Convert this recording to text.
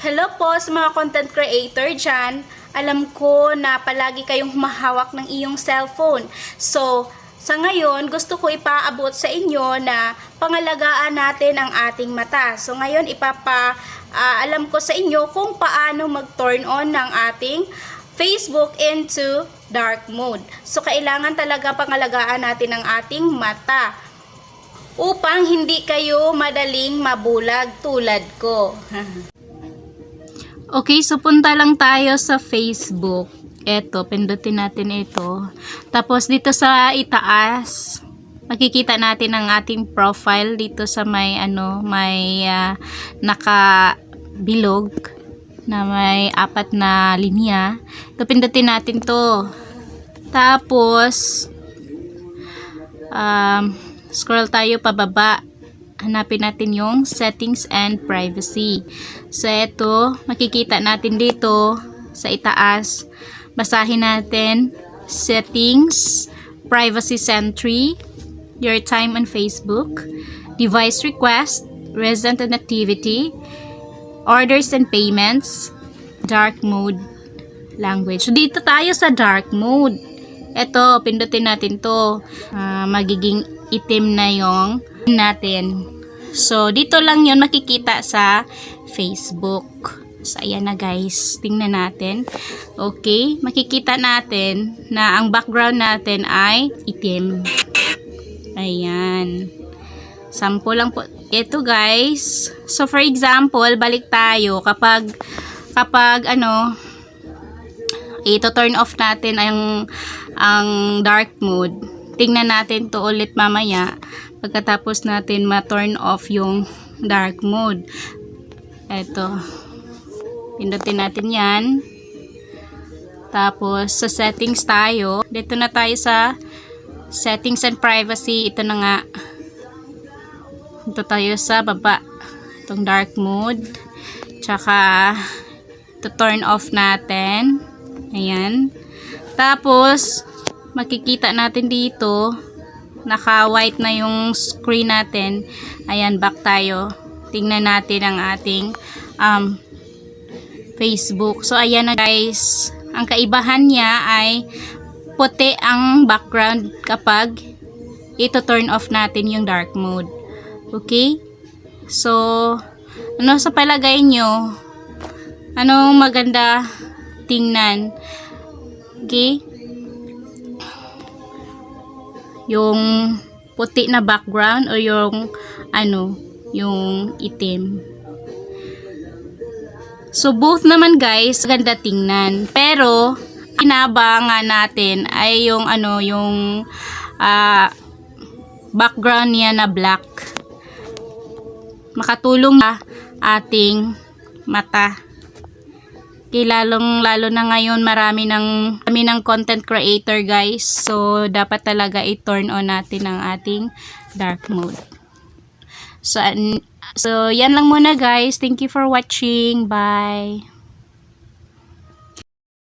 Hello po sa mga content creator dyan. Alam ko na palagi kayong humahawak ng iyong cellphone. So, sa ngayon, gusto ko ipaabot sa inyo na pangalagaan natin ang ating mata. So, ngayon, alam ko sa inyo kung paano mag-turn on ng ating Facebook into dark mode. So, kailangan talaga pangalagaan natin ang ating mata upang hindi kayo madaling mabulag tulad ko. Okay, so punta lang tayo sa Facebook. Eto, pindutin natin ito. Tapos dito sa itaas, makikita natin ang ating profile dito sa may nakabilog na may 4 na linya. Ito, pindutin natin to. Tapos scroll tayo pababa. Hanapin natin yung settings and privacy. So, ito, makikita natin dito sa itaas. Basahin natin settings, privacy sentry, your time on Facebook, device request, recent and activity, orders and payments, dark mode, language. So, dito tayo sa dark mode. Ito, pindutin natin to. Magiging itim na yung natin. So, dito lang yun makikita sa Facebook. So, ayan na guys. Tingnan natin. Okay. Makikita natin na ang background natin ay itim. Ayan. Sample lang po. Ito guys. So, for example, balik tayo. Kapag ito turn off natin ang dark mode. Tingnan natin to ulit mamaya. Pagkatapos natin ma-turn off yung dark mode. Eto. Pindutin natin yan. Tapos, sa settings tayo. Dito na tayo sa settings and privacy. Ito na nga. Ito tayo sa baba. Itong dark mode. Tsaka, ito turn off natin. Ayan. Tapos, makikita natin dito, naka-white na yung screen natin. Ayan, back tayo. Tingnan natin ang ating Facebook. So, ayan na guys. Ang kaibahan niya ay puti ang background kapag ito turn off natin yung dark mode. Okay? So, ano sa palagay nyo? Anong maganda tingnan? Okay? Yung puti na background o yung yung itim. So both naman guys ganda tingnan, pero inabangan natin ay yung yung background niya na black. Makatulong sa ating mata. Okay, lalo na ngayon marami ng content creator guys. So, dapat talaga i-turn on natin ang ating dark mode. So, yan lang muna guys. Thank you for watching. Bye!